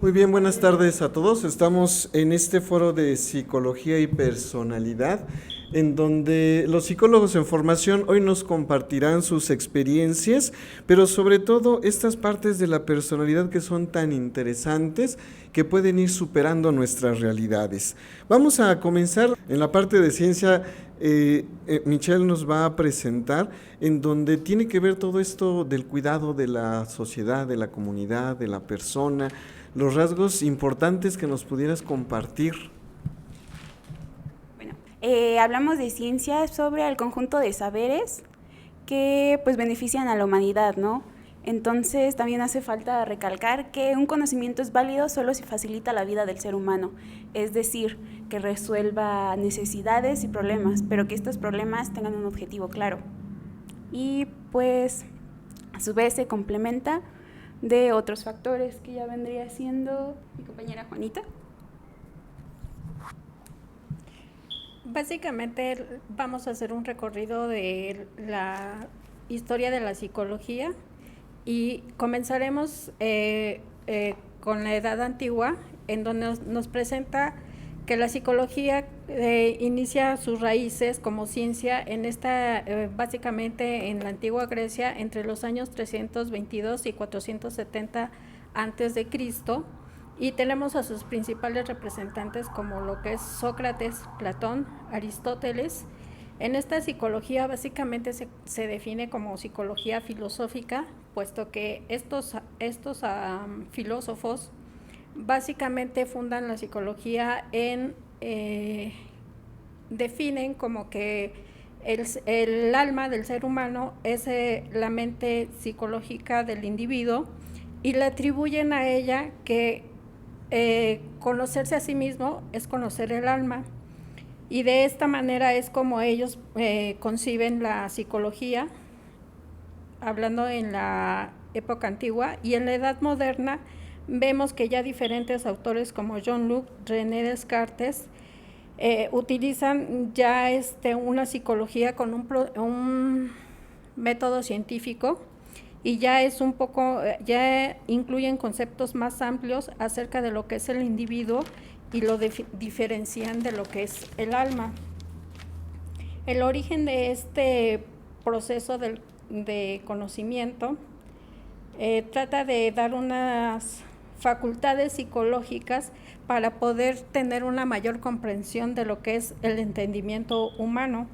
Muy bien, buenas tardes a todos. Estamos en este foro de psicología y personalidad, en donde los psicólogos en formación hoy nos compartirán sus experiencias, pero sobre todo estas partes de la personalidad que son tan interesantes que pueden ir superando nuestras realidades. Vamos a comenzar en la parte de ciencia. Michelle nos va a presentar en donde tiene que ver todo esto del cuidado de la sociedad, de la comunidad, de la persona, los rasgos importantes que nos pudieras compartir. Bueno, hablamos de ciencia sobre el conjunto de saberes que pues benefician a la humanidad, ¿no? Entonces también hace falta recalcar que un conocimiento es válido solo si facilita la vida del ser humano, es decir, que resuelva necesidades y problemas, pero que estos problemas tengan un objetivo claro. Y pues a su vez se complementa de otros factores que ya vendría siendo mi compañera Juanita. Básicamente vamos a hacer un recorrido de la historia de la psicología y comenzaremos con la Edad Antigua, en donde nos presenta que la psicología inicia sus raíces como ciencia en básicamente en la antigua Grecia entre los años 322 y 470 antes de Cristo, y tenemos a sus principales representantes como lo que es Sócrates, Platón, Aristóteles. En esta psicología básicamente se define como psicología filosófica, puesto que estos filósofos básicamente fundan la psicología definen como que el alma del ser humano es la mente psicológica del individuo, y le atribuyen a ella que conocerse a sí mismo es conocer el alma, y de esta manera es como ellos conciben la psicología, hablando en la época antigua. Y en la edad moderna vemos que ya diferentes autores como John Locke, René Descartes, utilizan ya una psicología con un método científico, y ya es un poco, ya incluyen conceptos más amplios acerca de lo que es el individuo y lo diferencian de lo que es el alma. El origen de este proceso de conocimiento trata de dar unas facultades psicológicas para poder tener una mayor comprensión de lo que es el entendimiento humano.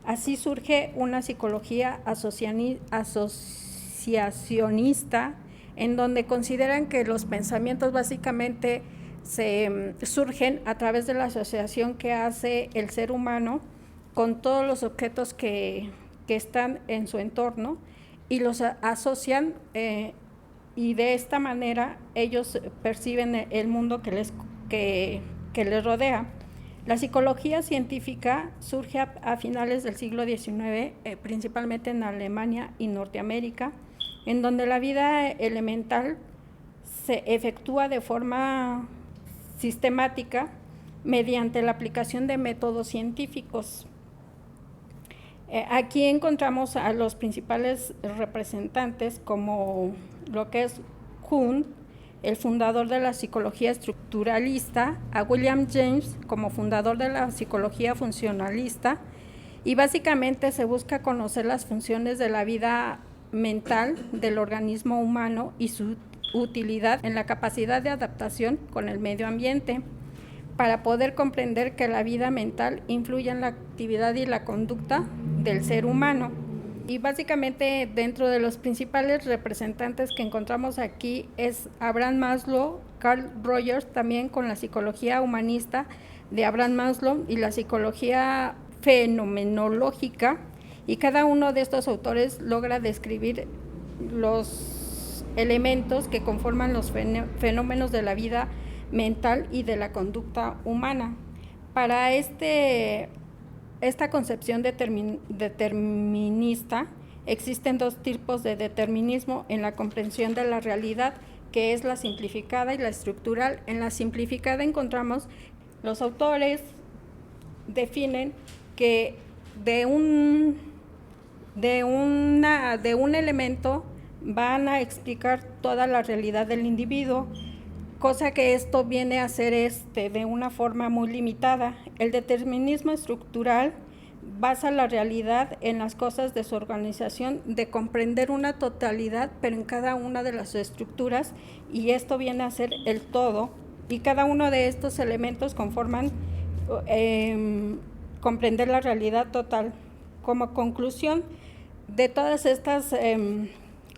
Así surge una psicología asociacionista, en donde consideran que los pensamientos básicamente surgen a través de la asociación que hace el ser humano con todos los objetos que están en su entorno, y los asocian, y de esta manera ellos perciben el mundo que les rodea. La psicología científica surge a finales del siglo XIX, principalmente en Alemania y Norteamérica, en donde la vida elemental se efectúa de forma sistemática mediante la aplicación de métodos científicos. Aquí encontramos a los principales representantes, como lo que es Jung, el fundador de la psicología estructuralista, a William James como fundador de la psicología funcionalista, y básicamente se busca conocer las funciones de la vida mental del organismo humano y su utilidad en la capacidad de adaptación con el medio ambiente, para poder comprender que la vida mental influye en la actividad y la conducta del ser humano. Y básicamente dentro de los principales representantes que encontramos aquí es Abraham Maslow, Carl Rogers, también con la psicología humanista de Abraham Maslow y la psicología fenomenológica, y cada uno de estos autores logra describir los elementos que conforman los fenómenos de la vida mental y de la conducta humana. Para esta concepción determinista existen dos tipos de determinismo en la comprensión de la realidad, que es la simplificada y la estructural. En la simplificada encontramos los autores definen que de un elemento van a explicar toda la realidad del individuo, cosa que esto viene a ser de una forma muy limitada. El determinismo estructural basa la realidad en las cosas de su organización, de comprender una totalidad, pero en cada una de las estructuras, y esto viene a ser el todo, y cada uno de estos elementos conforman comprender la realidad total. Como conclusión de todas estas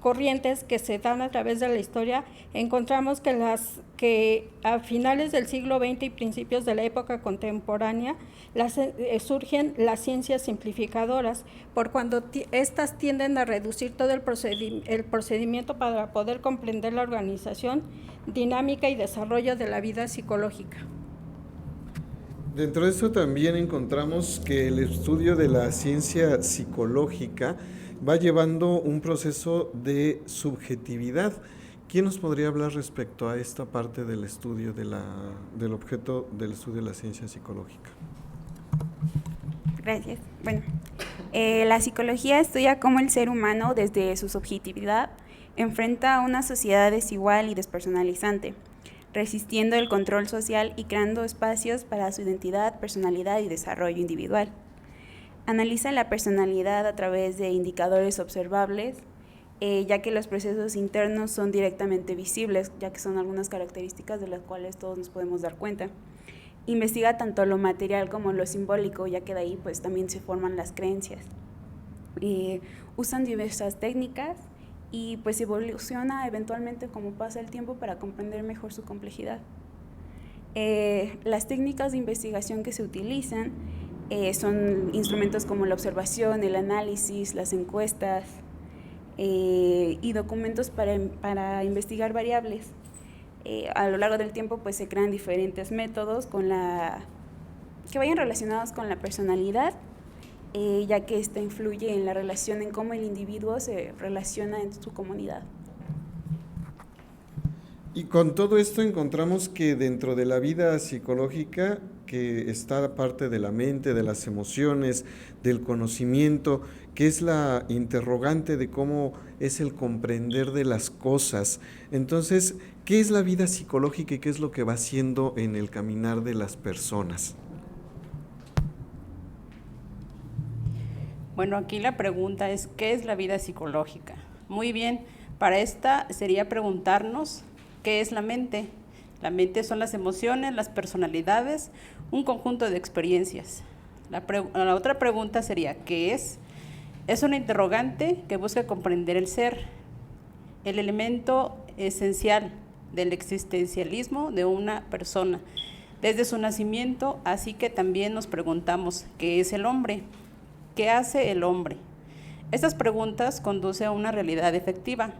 corrientes que se dan a través de la historia, encontramos que a finales del siglo XX y principios de la época contemporánea surgen las ciencias simplificadoras, por cuando estas tienden a reducir todo el procedimiento para poder comprender la organización, dinámica y desarrollo de la vida psicológica. Dentro de esto también encontramos que el estudio de la ciencia psicológica va llevando un proceso de subjetividad. ¿Quién nos podría hablar respecto a esta parte del estudio del objeto del estudio de la ciencia psicológica? Gracias. Bueno, la psicología estudia cómo el ser humano, desde su subjetividad, enfrenta a una sociedad desigual y despersonalizante, resistiendo el control social y creando espacios para su identidad, personalidad y desarrollo individual. Analiza la personalidad a través de indicadores observables, ya que los procesos internos son directamente visibles, ya que son algunas características de las cuales todos nos podemos dar cuenta. Investiga tanto lo material como lo simbólico, ya que de ahí pues también se forman las creencias. Usan diversas técnicas y pues evoluciona eventualmente como pasa el tiempo para comprender mejor su complejidad. Las técnicas de investigación que se utilizan son instrumentos como la observación, el análisis, las encuestas y documentos para investigar variables. A lo largo del tiempo pues se crean diferentes métodos que vayan relacionados con la personalidad, ya que esta influye en la relación, en cómo el individuo se relaciona en su comunidad. Y con todo esto encontramos que dentro de la vida psicológica, que está parte de la mente, de las emociones, del conocimiento, que es la interrogante de cómo es el comprender de las cosas. Entonces, ¿qué es la vida psicológica y qué es lo que va haciendo en el caminar de las personas? Bueno, aquí la pregunta es, ¿qué es la vida psicológica? Muy bien, para esta sería preguntarnos, ¿qué es la mente? La mente son las emociones, las personalidades, un conjunto de experiencias. La otra pregunta sería, ¿qué es? Es una interrogante que busca comprender el ser, el elemento esencial del existencialismo de una persona, desde su nacimiento, así que también nos preguntamos, ¿qué es el hombre? ¿Qué hace el hombre? Estas preguntas conducen a una realidad efectiva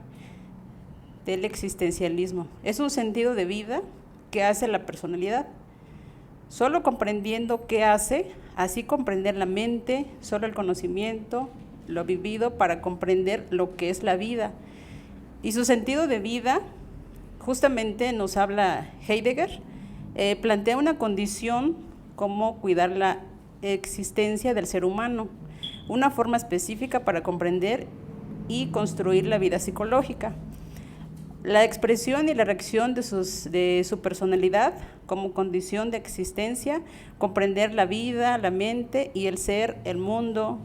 del existencialismo. Es un sentido de vida que hace la personalidad. Solo comprendiendo qué hace, así comprender la mente, solo el conocimiento, lo vivido para comprender lo que es la vida. Y su sentido de vida, justamente nos habla Heidegger, plantea una condición como cuidar la existencia del ser humano, una forma específica para comprender y construir la vida psicológica. La expresión y la reacción de su personalidad como condición de existencia, comprender la vida, la mente y el ser, el mundo,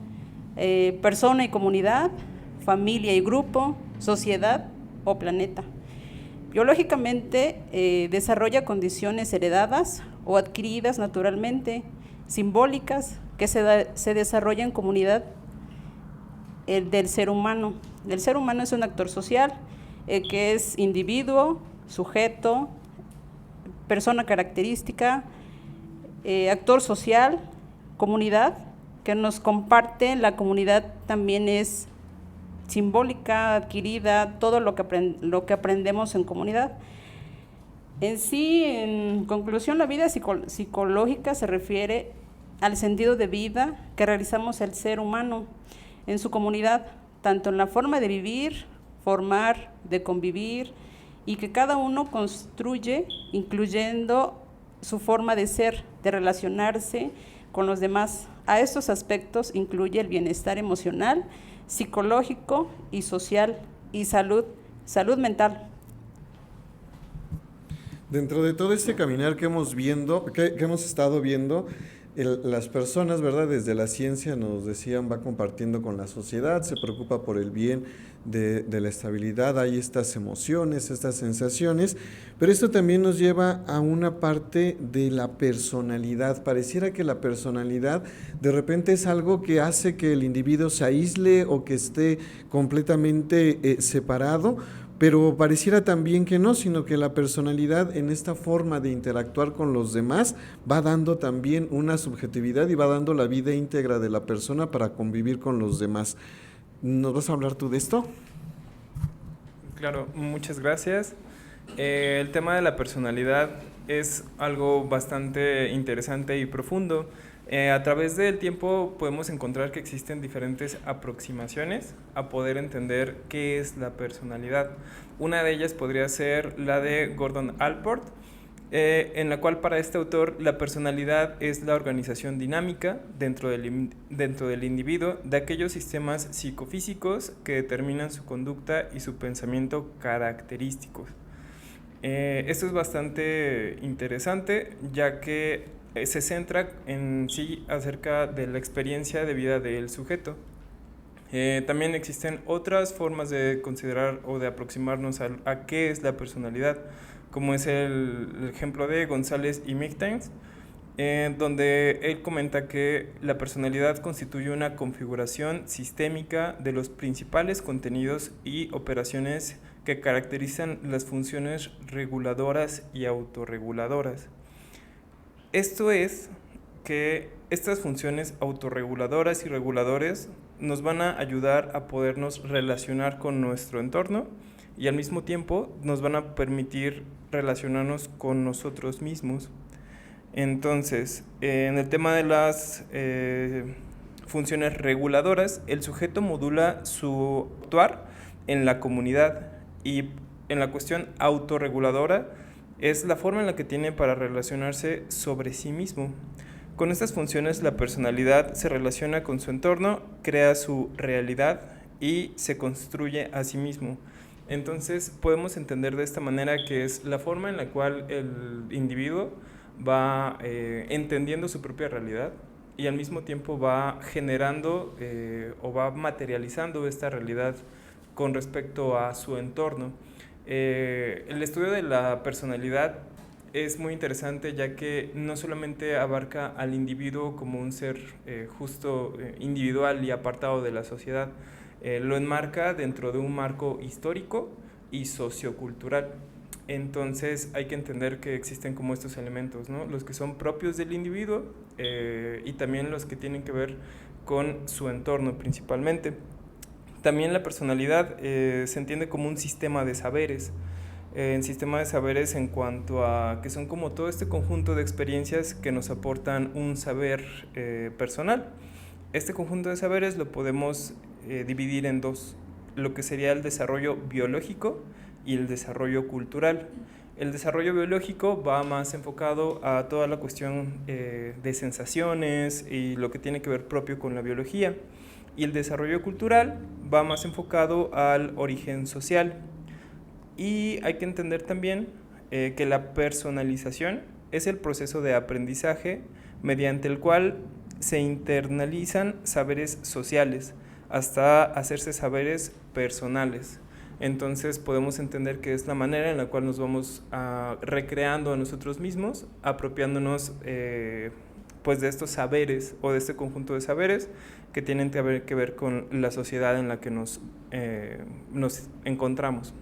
persona y comunidad, familia y grupo, sociedad o planeta. Biológicamente desarrolla condiciones heredadas o adquiridas naturalmente, simbólicas, que se desarrolla en comunidad del ser humano. El ser humano es un actor social, que es individuo, sujeto, persona característica, actor social, comunidad, que nos comparte. La comunidad también es simbólica, adquirida, todo lo que aprendemos en comunidad. En sí, en conclusión, la vida psicológica se refiere al sentido de vida que realizamos el ser humano en su comunidad, tanto en la forma de vivir, formar, de convivir, y que cada uno construye, incluyendo su forma de ser, de relacionarse con los demás. A estos aspectos incluye el bienestar emocional, psicológico y social, y salud mental. Dentro de todo este caminar que hemos estado viendo, las personas, ¿verdad? Desde la ciencia nos decían, va compartiendo con la sociedad, se preocupa por el bien de la estabilidad, hay estas emociones, estas sensaciones, pero esto también nos lleva a una parte de la personalidad. Pareciera que la personalidad de repente es algo que hace que el individuo se aísle o que esté completamente separado, pero pareciera también que no, sino que la personalidad en esta forma de interactuar con los demás va dando también una subjetividad y va dando la vida íntegra de la persona para convivir con los demás. ¿Nos vas a hablar tú de esto? Claro, muchas gracias. El tema de la personalidad es algo bastante interesante y profundo. A través del tiempo podemos encontrar que existen diferentes aproximaciones a poder entender qué es la personalidad. Una de ellas podría ser la de Gordon Allport, en la cual para este autor la personalidad es la organización dinámica dentro del individuo de aquellos sistemas psicofísicos que determinan su conducta y su pensamiento característicos. Esto es bastante interesante, ya que se centra en sí acerca de la experiencia de vida del sujeto. También existen otras formas de considerar o de aproximarnos a qué es la personalidad, como es el ejemplo de González y Michtains, donde él comenta que la personalidad constituye una configuración sistémica de los principales contenidos y operaciones que caracterizan las funciones reguladoras y autorreguladoras. Esto es que estas funciones autorreguladoras y reguladores nos van a ayudar a podernos relacionar con nuestro entorno y al mismo tiempo nos van a permitir relacionarnos con nosotros mismos. Entonces, en el tema de las funciones reguladoras, el sujeto modula su actuar en la comunidad, y en la cuestión autorreguladora es la forma en la que tiene para relacionarse sobre sí mismo. Con estas funciones la personalidad se relaciona con su entorno, crea su realidad y se construye a sí mismo. Entonces podemos entender de esta manera que es la forma en la cual el individuo va entendiendo su propia realidad y al mismo tiempo va generando o va materializando esta realidad con respecto a su entorno. El estudio de la personalidad es muy interesante, ya que no solamente abarca al individuo como un ser individual y apartado de la sociedad, lo enmarca dentro de un marco histórico y sociocultural. Entonces hay que entender que existen como estos elementos, ¿no? Los que son propios del individuo y también los que tienen que ver con su entorno principalmente. También la personalidad se entiende como un sistema de saberes, en cuanto a que son como todo este conjunto de experiencias que nos aportan un saber personal. Este conjunto de saberes lo podemos dividir en dos, lo que sería el desarrollo biológico y el desarrollo cultural. El desarrollo biológico va más enfocado a toda la cuestión de sensaciones y lo que tiene que ver propio con la biología. Y el desarrollo cultural va más enfocado al origen social. Y hay que entender también que la personalización es el proceso de aprendizaje mediante el cual se internalizan saberes sociales hasta hacerse saberes personales. Entonces podemos entender que es la manera en la cual nos vamos recreando a nosotros mismos, apropiándonos pues de estos saberes o de este conjunto de saberes que tienen que ver con la sociedad en la que nos encontramos.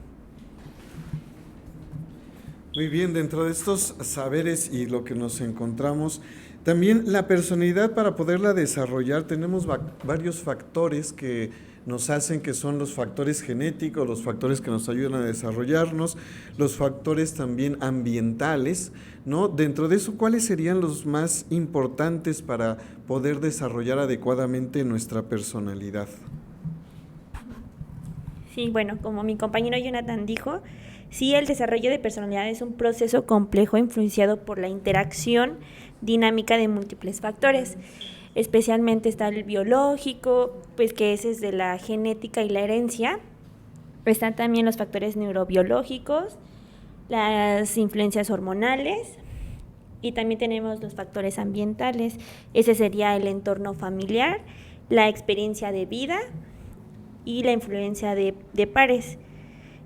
Muy bien, dentro de estos saberes y lo que nos encontramos, también la personalidad, para poderla desarrollar tenemos varios factores que nos hacen, que son los factores genéticos, los factores que nos ayudan a desarrollarnos, los factores también ambientales, ¿no? Dentro de eso, ¿cuáles serían los más importantes para poder desarrollar adecuadamente nuestra personalidad? Sí, bueno, como mi compañero Jonathan dijo, sí, el desarrollo de personalidad es un proceso complejo influenciado por la interacción dinámica de múltiples factores. Especialmente está el biológico, pues que ese es de la genética y la herencia. Están también los factores neurobiológicos, las influencias hormonales y también tenemos los factores ambientales. Ese sería el entorno familiar, la experiencia de vida y la influencia de pares,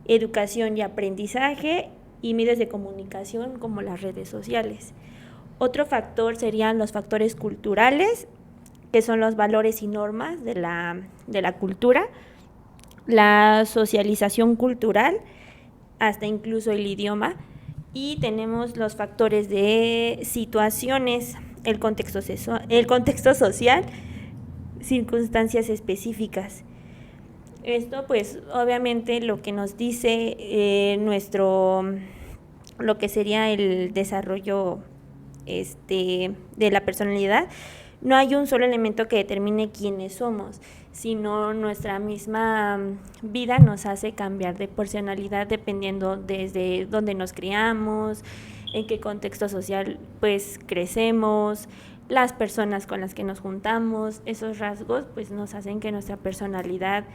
educación y aprendizaje y medios de comunicación como las redes sociales. Otro factor serían los factores culturales, que son los valores y normas de la cultura, la socialización cultural, hasta incluso el idioma, y tenemos los factores de situaciones, el contexto social, circunstancias específicas. Esto pues obviamente lo que nos dice lo que sería el desarrollo de la personalidad. No hay un solo elemento que determine quiénes somos, sino nuestra misma vida nos hace cambiar de personalidad dependiendo desde dónde nos criamos, en qué contexto social pues crecemos, las personas con las que nos juntamos. Esos rasgos pues nos hacen que nuestra personalidad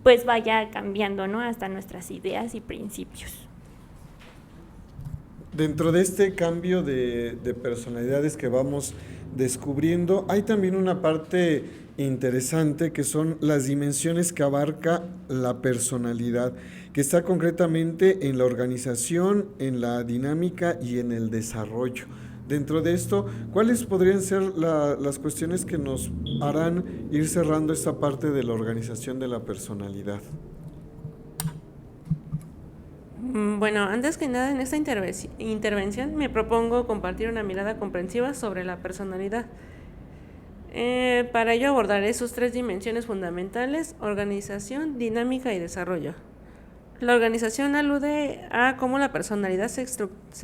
pues vaya cambiando, ¿no? Hasta nuestras ideas y principios. Dentro de este cambio de personalidades que vamos descubriendo, hay también una parte interesante que son las dimensiones que abarca la personalidad, que está concretamente en la organización, en la dinámica y en el desarrollo. Dentro de esto, ¿cuáles podrían ser las cuestiones que nos harán ir cerrando esta parte de la organización de la personalidad? Bueno, antes que nada en esta intervención me propongo compartir una mirada comprensiva sobre la personalidad. Para ello abordaré sus 3 dimensiones fundamentales: organización, dinámica y desarrollo. La organización alude a cómo la personalidad se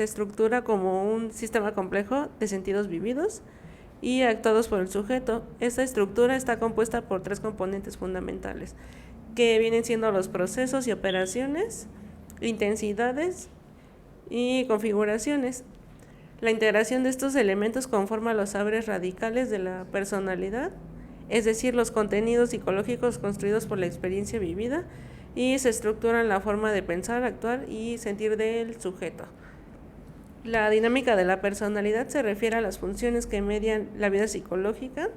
estructura como un sistema complejo de sentidos vividos y actuados por el sujeto. Esta estructura está compuesta por 3 componentes fundamentales, que vienen siendo los procesos y operaciones, intensidades y configuraciones. La integración de estos elementos conforma los saberes radicales de la personalidad, es decir, los contenidos psicológicos construidos por la experiencia vivida, y se estructuran la forma de pensar, actuar y sentir del sujeto. La dinámica de la personalidad se refiere a las funciones que median la vida psicológica,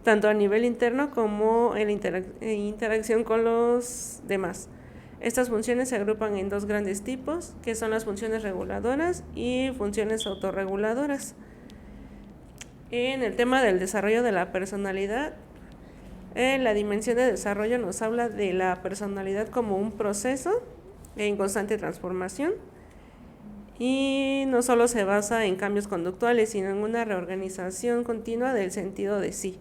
tanto a nivel interno como en la interacción con los demás. Estas funciones se agrupan en 2 grandes tipos, que son las funciones reguladoras y funciones autorreguladoras. En el tema del desarrollo de la personalidad, la dimensión de desarrollo nos habla de la personalidad como un proceso en constante transformación y no solo se basa en cambios conductuales, sino en una reorganización continua del sentido de sí.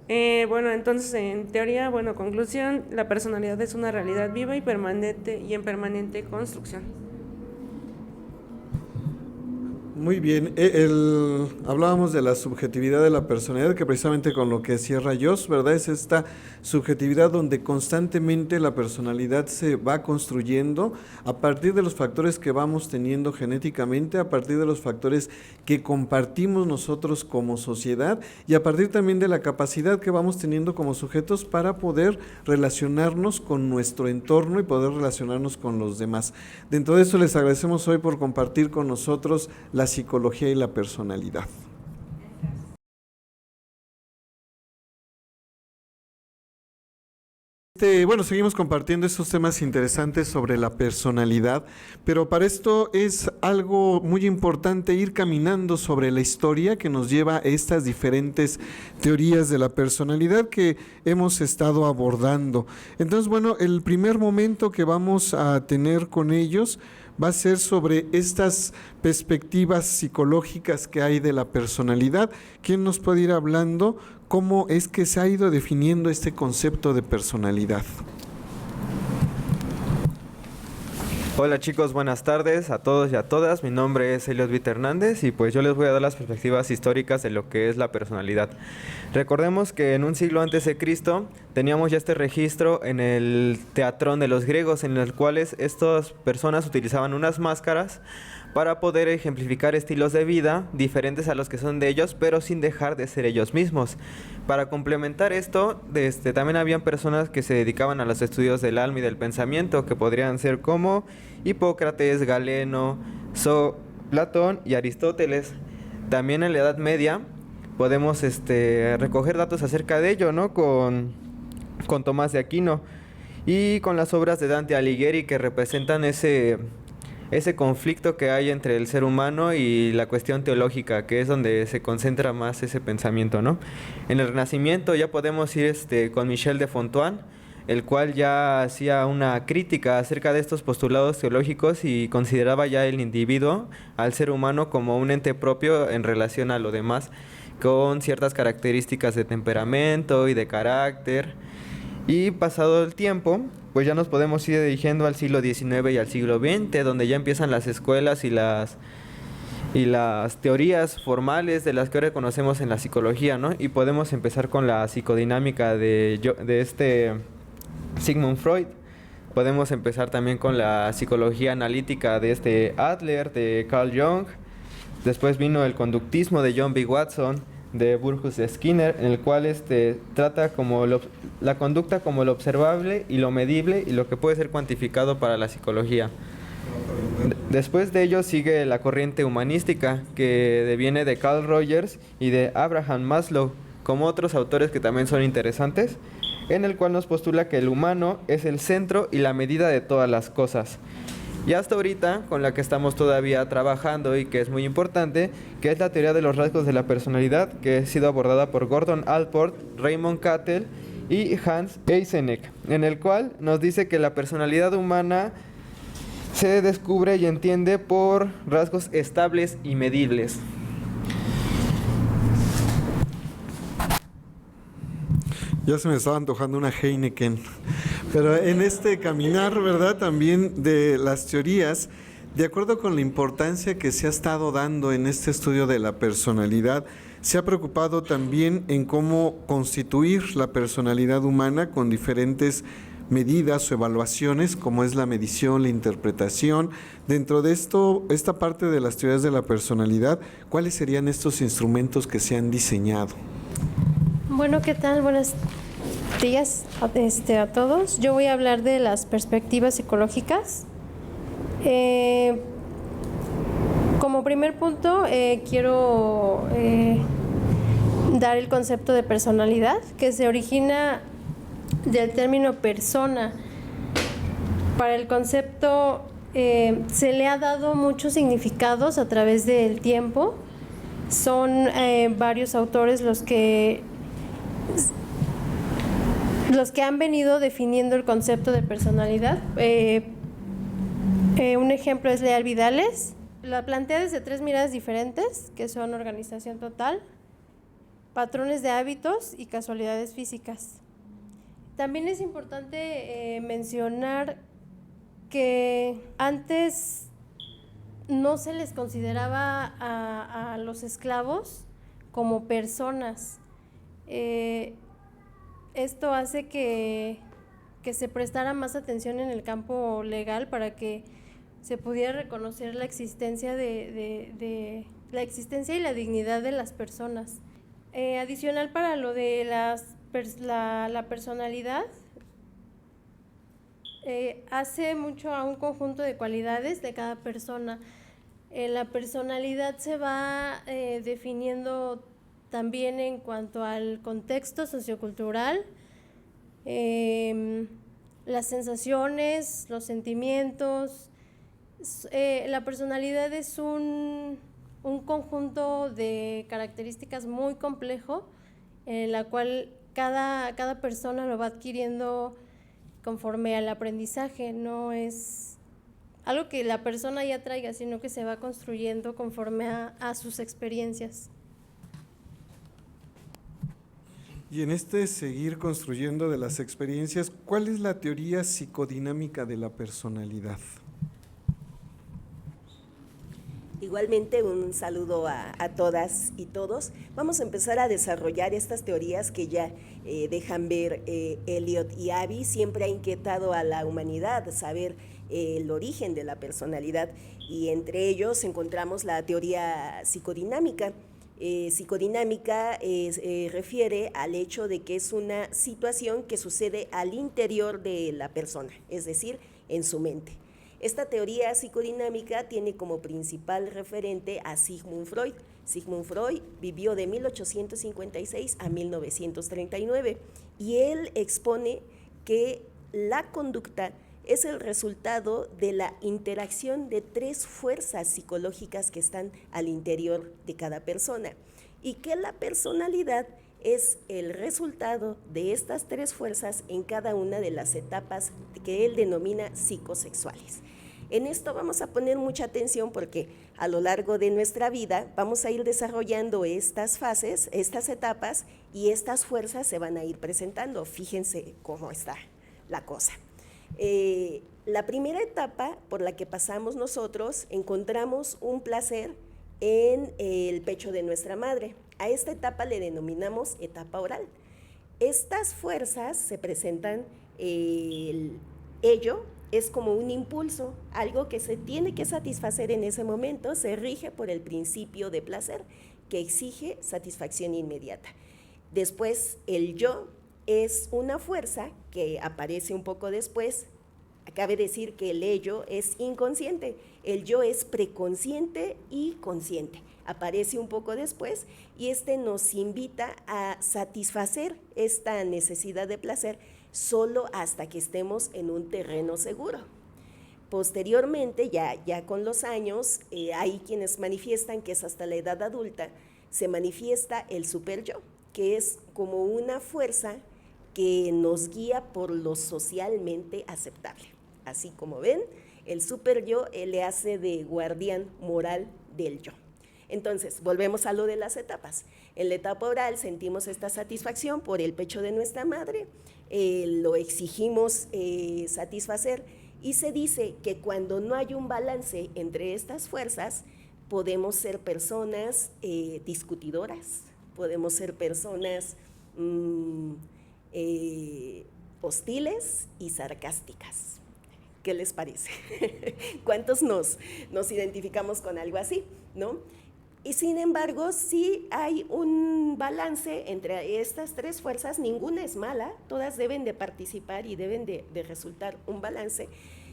Entonces, en teoría, conclusión, la personalidad es una realidad viva y permanente y en permanente construcción. Muy bien, hablábamos de la subjetividad de la personalidad, que precisamente con lo que cierra Joss, ¿verdad? Es esta subjetividad donde constantemente la personalidad se va construyendo a partir de los factores que vamos teniendo genéticamente, a partir de los factores que compartimos nosotros como sociedad y a partir también de la capacidad que vamos teniendo como sujetos para poder relacionarnos con nuestro entorno y poder relacionarnos con los demás. Dentro de eso les agradecemos hoy por compartir con nosotros la psicología y la personalidad. Seguimos compartiendo estos temas interesantes sobre la personalidad, pero para esto es algo muy importante ir caminando sobre la historia que nos lleva a estas diferentes teorías de la personalidad que hemos estado abordando. Entonces, el primer momento que vamos a tener con ellos va a ser sobre estas perspectivas psicológicas que hay de la personalidad. ¿Quién nos puede ir hablando cómo es que se ha ido definiendo este concepto de personalidad? Hola chicos, buenas tardes a todos y a todas. Mi nombre es Elios Vita Hernández y pues yo les voy a dar las perspectivas históricas de lo que es la personalidad. Recordemos que en un siglo antes de Cristo teníamos ya este registro en el teatrón de los griegos, en el cual estas personas utilizaban unas máscaras para poder ejemplificar estilos de vida diferentes a los que son de ellos, pero sin dejar de ser ellos mismos. Para complementar esto, también habían personas que se dedicaban a los estudios del alma y del pensamiento, que podrían ser como Hipócrates, Galeno, Platón y Aristóteles. También en la Edad Media podemos recoger datos acerca de ello, ¿no? Con Tomás de Aquino y con las obras de Dante Alighieri, que representan ese conflicto que hay entre el ser humano y la cuestión teológica, que es donde se concentra más ese pensamiento, ¿no? En el Renacimiento ya podemos ir con Michel de Fontaine, el cual ya hacía una crítica acerca de estos postulados teológicos y consideraba ya el individuo, al ser humano, como un ente propio en relación a lo demás, con ciertas características de temperamento y de carácter. Y pasado el tiempo, pues ya nos podemos ir dirigiendo al siglo XIX y al siglo XX, donde ya empiezan las escuelas y las teorías formales de las que ahora conocemos en la psicología, ¿no? Y podemos empezar con la psicodinámica de Sigmund Freud. Podemos empezar también con la psicología analítica de Adler, de Carl Jung. Después vino el conductismo de John B. Watson, de Burgos Skinner, en el cual trata como la conducta como lo observable y lo medible y lo que puede ser cuantificado para la psicología. Después de ello sigue la corriente humanística, que deviene de Carl Rogers y de Abraham Maslow, como otros autores que también son interesantes, en el cual nos postula que el humano es el centro y la medida de todas las cosas. Y hasta ahorita, con la que estamos todavía trabajando y que es muy importante, que es la teoría de los rasgos de la personalidad, que ha sido abordada por Gordon Allport, Raymond Cattell y Hans Eysenck, en el cual nos dice que la personalidad humana se descubre y entiende por rasgos estables y medibles. Ya se me estaba antojando una Heineken. Pero en este caminar, ¿verdad?, también de las teorías, de acuerdo con la importancia que se ha estado dando en este estudio de la personalidad, se ha preocupado también en cómo constituir la personalidad humana con diferentes medidas o evaluaciones, como es la medición, la interpretación. Dentro de esta parte de las teorías de la personalidad, ¿cuáles serían estos instrumentos que se han diseñado? Bueno, ¿qué tal? Buenos días a todos. Yo voy a hablar de las perspectivas psicológicas. Como primer punto, quiero dar el concepto de personalidad, que se origina del término persona. Para el concepto se le ha dado muchos significados a través del tiempo. Son varios autores los que han venido definiendo el concepto de personalidad. Un ejemplo es Leal Vidales. La plantea desde 3 miradas diferentes, que son organización total, patrones de hábitos y casualidades físicas. También es importante mencionar que antes no se les consideraba a los esclavos como personas. Esto hace que se prestara más atención en el campo legal para que se pudiera reconocer la existencia la existencia y la dignidad de las personas. Adicional para lo de la personalidad, hace mucho a un conjunto de cualidades de cada persona. La personalidad se va definiendo también en cuanto al contexto sociocultural, las sensaciones, los sentimientos. La personalidad es un conjunto de características muy complejo, en la cual cada persona lo va adquiriendo conforme al aprendizaje. No es algo que la persona ya traiga, sino que se va construyendo conforme a sus experiencias. Y en seguir construyendo de las experiencias, ¿cuál es la teoría psicodinámica de la personalidad? Igualmente un saludo a todas y todos. Vamos a empezar a desarrollar estas teorías que ya dejan ver Eliot y Abby. Siempre ha inquietado a la humanidad saber el origen de la personalidad, y entre ellos encontramos la teoría psicodinámica. Psicodinámica refiere al hecho de que es una situación que sucede al interior de la persona, es decir, en su mente. Esta teoría psicodinámica tiene como principal referente a Sigmund Freud. Sigmund Freud vivió de 1856 a 1939 y él expone que la conducta es el resultado de la interacción de 3 fuerzas psicológicas que están al interior de cada persona, y que la personalidad es el resultado de estas 3 fuerzas en cada una de las etapas que él denomina psicosexuales. En esto vamos a poner mucha atención porque a lo largo de nuestra vida vamos a ir desarrollando estas fases, estas etapas, y estas fuerzas se van a ir presentando. Fíjense cómo está la cosa. La primera etapa por la que pasamos nosotros, encontramos un placer en el pecho de nuestra madre. A esta etapa le denominamos etapa oral. Estas fuerzas se presentan, ello es como un impulso, algo que se tiene que satisfacer en ese momento, se rige por el principio de placer, que exige satisfacción inmediata. Después, el yo es una fuerza que aparece un poco después. Cabe decir que el ello es inconsciente, el yo es preconsciente y consciente. Aparece un poco después y nos invita a satisfacer esta necesidad de placer solo hasta que estemos en un terreno seguro. Posteriormente, ya con los años, hay quienes manifiestan que es hasta la edad adulta, se manifiesta el superyo, que es como una fuerza que nos guía por lo socialmente aceptable. Así como ven, el superyo le hace de guardián moral del yo. Entonces, volvemos a lo de las etapas. En la etapa oral sentimos esta satisfacción por el pecho de nuestra madre, lo exigimos satisfacer, y se dice que cuando no hay un balance entre estas fuerzas, podemos ser personas discutidoras, podemos ser personas hostiles y sarcásticas. ¿Qué les parece? ¿Cuántos nos identificamos con algo así, no? Y sin embargo, sí hay un balance entre estas 3 fuerzas, ninguna es mala, todas deben de participar y deben de resultar un balance.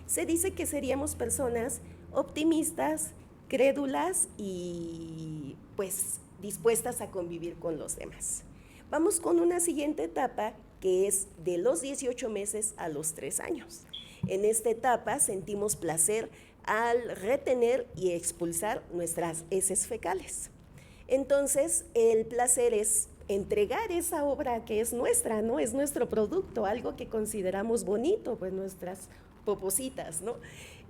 Se dice que seríamos personas optimistas, crédulas y pues dispuestas a convivir con los demás. Vamos con una siguiente etapa que es de los 18 meses a los 3 años. En esta etapa sentimos placer al retener y expulsar nuestras heces fecales. Entonces, el placer es entregar esa obra que es nuestra, ¿no? Es nuestro producto, algo que consideramos bonito, pues nuestras popositas, ¿no?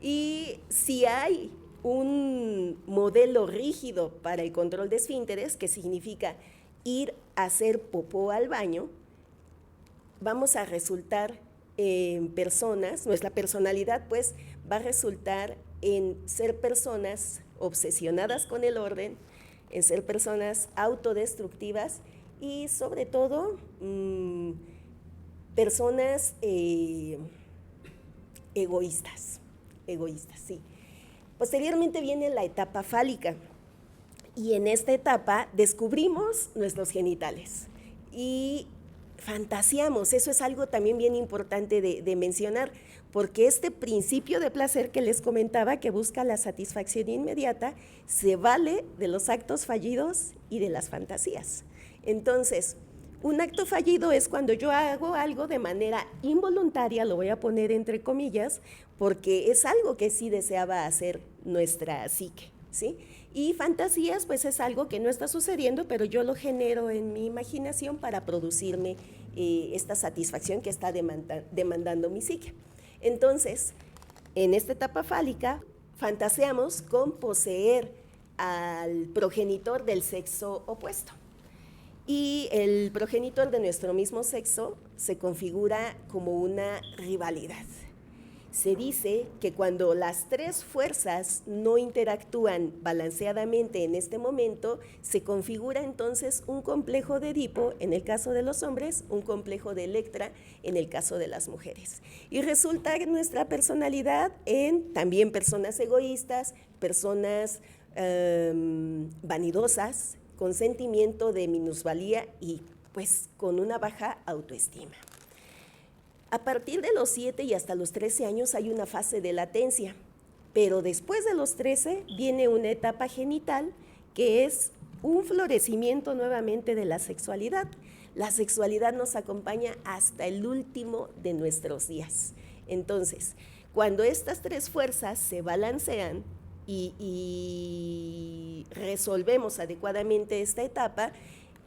Y si hay un modelo rígido para el control de esfínteres, que significa ir a hacer popó al baño, vamos a resultar en personas, nuestra personalidad pues va a resultar en ser personas obsesionadas con el orden, en ser personas autodestructivas y sobre todo personas egoístas, sí. Posteriormente viene la etapa fálica y en esta etapa descubrimos nuestros genitales y fantaseamos. Eso es algo también bien importante de mencionar, porque este principio de placer que les comentaba, que busca la satisfacción inmediata, se vale de los actos fallidos y de las fantasías. Entonces, un acto fallido es cuando yo hago algo de manera involuntaria, lo voy a poner entre comillas, porque es algo que sí deseaba hacer nuestra psique, ¿sí? Y fantasías, pues es algo que no está sucediendo, pero yo lo genero en mi imaginación para producirme esta satisfacción que está demandando mi psique. Entonces, en esta etapa fálica, fantaseamos con poseer al progenitor del sexo opuesto. Y el progenitor de nuestro mismo sexo se configura como una rivalidad. Se dice que cuando las tres fuerzas no interactúan balanceadamente en este momento, se configura entonces un complejo de Edipo, en el caso de los hombres, un complejo de Electra, en el caso de las mujeres. Y resulta que nuestra personalidad en también personas egoístas, personas vanidosas, con sentimiento de minusvalía y pues con una baja autoestima. A partir de los 7 y hasta los 13 años hay una fase de latencia, pero después de los 13 viene una etapa genital que es un florecimiento nuevamente de la sexualidad. La sexualidad nos acompaña hasta el último de nuestros días. Entonces, cuando estas tres fuerzas se balancean y resolvemos adecuadamente esta etapa,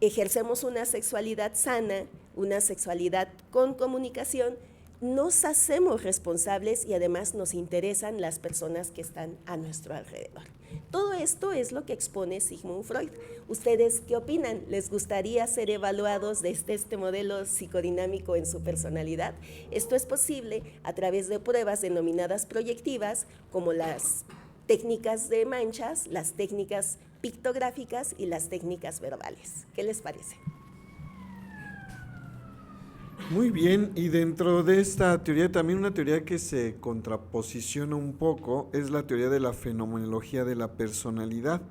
ejercemos una sexualidad sana, una sexualidad con comunicación, nos hacemos responsables y además nos interesan las personas que están a nuestro alrededor. Todo esto es lo que expone Sigmund Freud. ¿Ustedes qué opinan? ¿Les gustaría ser evaluados desde este modelo psicodinámico en su personalidad? Esto es posible a través de pruebas denominadas proyectivas, como las técnicas de manchas, las técnicas pictográficas y las técnicas verbales. ¿Qué les parece? Muy bien, y dentro de esta teoría, también una teoría que se contraposiciona un poco es la teoría de la fenomenología de la personalidad,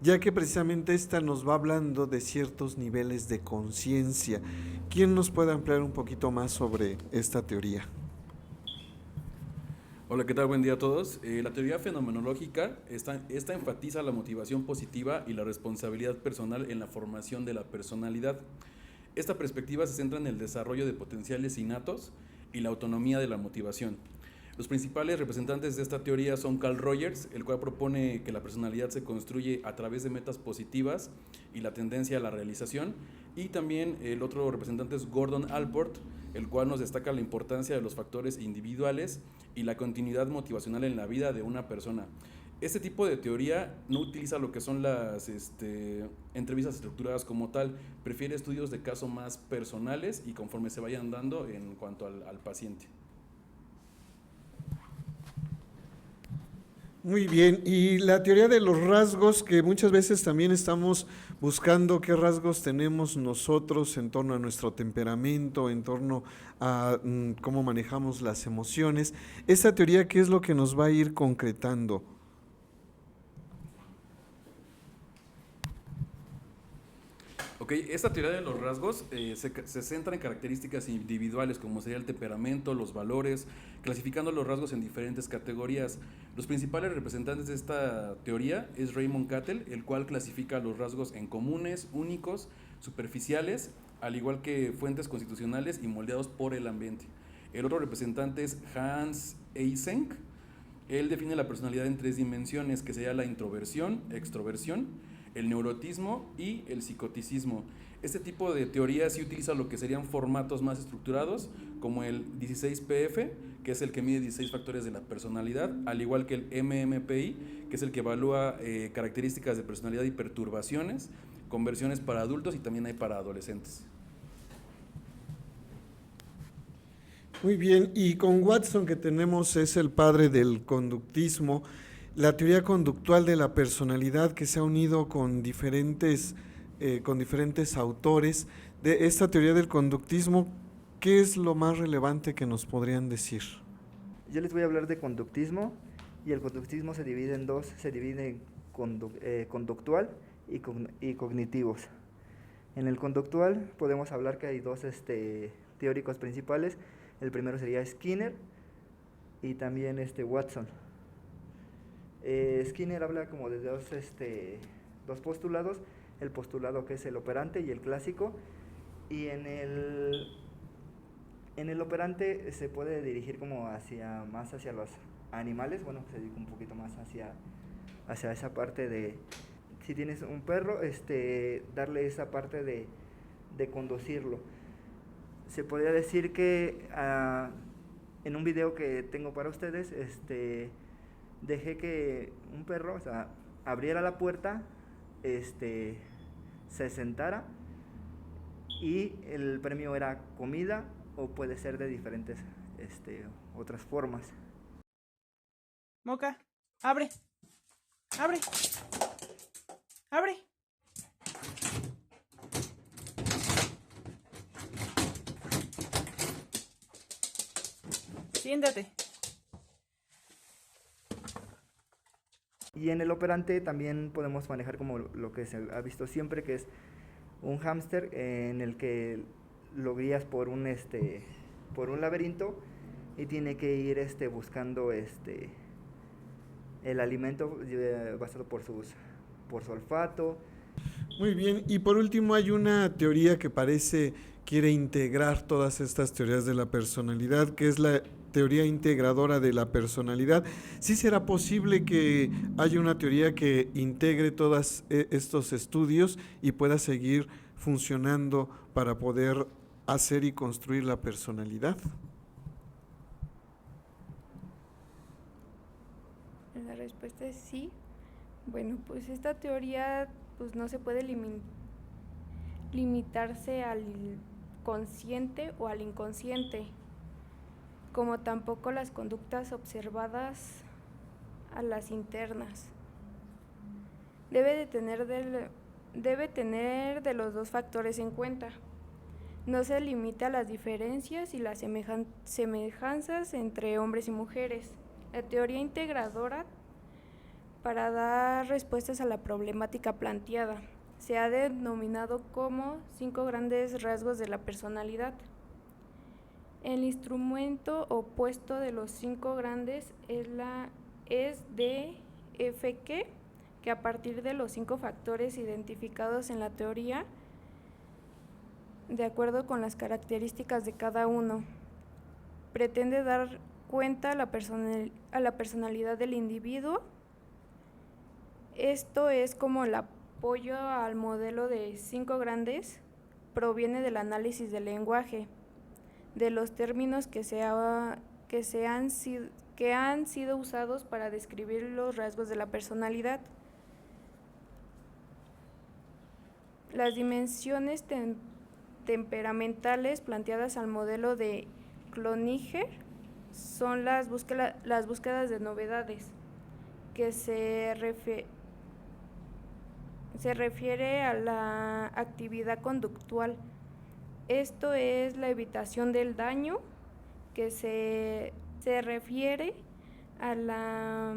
ya que precisamente esta nos va hablando de ciertos niveles de conciencia. ¿Quién nos puede ampliar un poquito más sobre esta teoría? Hola, ¿qué tal? Buen día a todos. La teoría fenomenológica esta enfatiza la motivación positiva y la responsabilidad personal en la formación de la personalidad. Esta perspectiva se centra en el desarrollo de potenciales innatos y la autonomía de la motivación. Los principales representantes de esta teoría son Carl Rogers, el cual propone que la personalidad se construye a través de metas positivas y la tendencia a la realización, y también el otro representante es Gordon Allport, el cual nos destaca la importancia de los factores individuales y la continuidad motivacional en la vida de una persona. Este tipo de teoría no utiliza lo que son las entrevistas estructuradas como tal, prefiere estudios de caso más personales y conforme se vayan dando en cuanto al paciente. Muy bien, y la teoría de los rasgos, que muchas veces también estamos buscando qué rasgos tenemos nosotros en torno a nuestro temperamento, en torno a cómo manejamos las emociones. ¿Esta teoría qué es lo que nos va a ir concretando? Ok, esta teoría de los rasgos se centra en características individuales como sería el temperamento, los valores, clasificando los rasgos en diferentes categorías. Los principales representantes de esta teoría es Raymond Cattell, el cual clasifica los rasgos en comunes, únicos, superficiales, al igual que fuentes constitucionales y moldeados por el ambiente. El otro representante es Hans Eysenck. Él define la personalidad en 3 dimensiones, que sería la introversión, extroversión, el neurotismo y el psicoticismo. Este tipo de teoría sí utiliza lo que serían formatos más estructurados, como el 16PF, que es el que mide 16 factores de la personalidad, al igual que el MMPI, que es el que evalúa características de personalidad y perturbaciones, con versiones para adultos y también hay para adolescentes. Muy bien, y con Watson, que tenemos, es el padre del conductismo, la teoría conductual de la personalidad, que se ha unido con diferentes autores. De esta teoría del conductismo, ¿qué es lo más relevante que nos podrían decir? Yo les voy a hablar de conductismo, y el conductismo se divide en dos, se divide en conductual y cognitivos. En el conductual podemos hablar que hay dos teóricos principales. El primero sería Skinner y también Watson. Skinner habla como de dos postulados, el postulado que es el operante y el clásico, y en el operante se puede dirigir como más hacia los animales, bueno, se dedica un poquito más hacia esa parte de, si tienes un perro, darle esa parte de conducirlo. Se podría decir que en un video que tengo para ustedes, dejé que un perro, abriera la puerta, se sentara, y el premio era comida, o puede ser de diferentes otras formas. Moca, abre. Abre. Abre. Siéntate. Y en el operante también podemos manejar como lo que se ha visto siempre, que es un hámster en el que lo guías por un laberinto y tiene que ir buscando el alimento basado por su olfato. Muy bien, y por último hay una teoría que quiere integrar todas estas teorías de la personalidad, que es la teoría integradora de la personalidad. ¿Sí será posible que haya una teoría que integre todos estos estudios y pueda seguir funcionando para poder hacer y construir la personalidad? La respuesta es sí. Bueno, pues esta teoría pues no se puede limitarse al consciente o al inconsciente, como tampoco las conductas observadas a las internas. Debe tener de los dos factores en cuenta. No se limita a las diferencias y las semejanzas entre hombres y mujeres. La teoría integradora, para dar respuestas a la problemática planteada, se ha denominado como 5 grandes rasgos de la personalidad. El instrumento opuesto de los 5 grandes es DFQ, que a partir de los 5 factores identificados en la teoría, de acuerdo con las características de cada uno, pretende dar cuenta a la personalidad del individuo. Esto es como el apoyo al modelo de 5 grandes, proviene del análisis del lenguaje, de los términos que han sido usados para describir los rasgos de la personalidad. Las dimensiones temperamentales planteadas al modelo de Cloninger son las búsquedas de novedades, que se refiere a la actividad conductual. Esto es la evitación del daño, que se refiere a la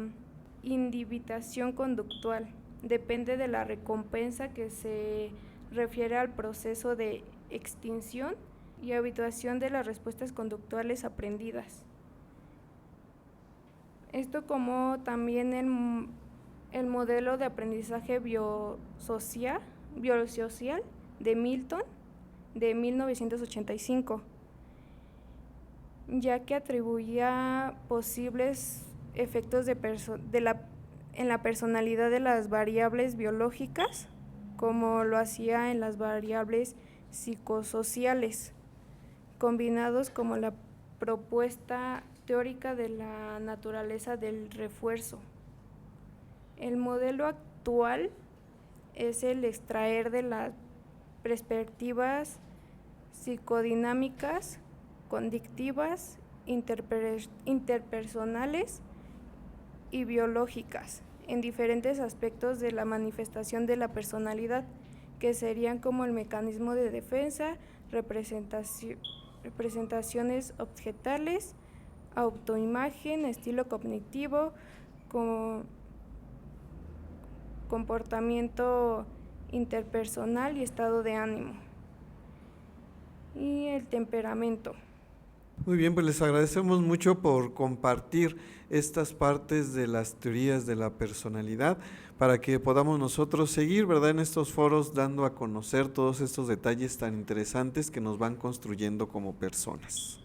indivitación conductual. Depende de la recompensa, que se refiere al proceso de extinción y habituación de las respuestas conductuales aprendidas. Esto como también el modelo de aprendizaje biosocial de Milton de 1985, ya que atribuía posibles efectos en la personalidad de las variables biológicas, como lo hacía en las variables psicosociales, combinados como la propuesta teórica de la naturaleza del refuerzo. El modelo actual es el extraer de las perspectivas psicodinámicas, conductivas, interpersonales y biológicas en diferentes aspectos de la manifestación de la personalidad, que serían como el mecanismo de defensa, representaciones objetales, autoimagen, estilo cognitivo, comportamiento interpersonal y estado de ánimo. Y el temperamento. Muy bien, pues les agradecemos mucho por compartir estas partes de las teorías de la personalidad para que podamos nosotros seguir, ¿verdad?, en estos foros dando a conocer todos estos detalles tan interesantes que nos van construyendo como personas.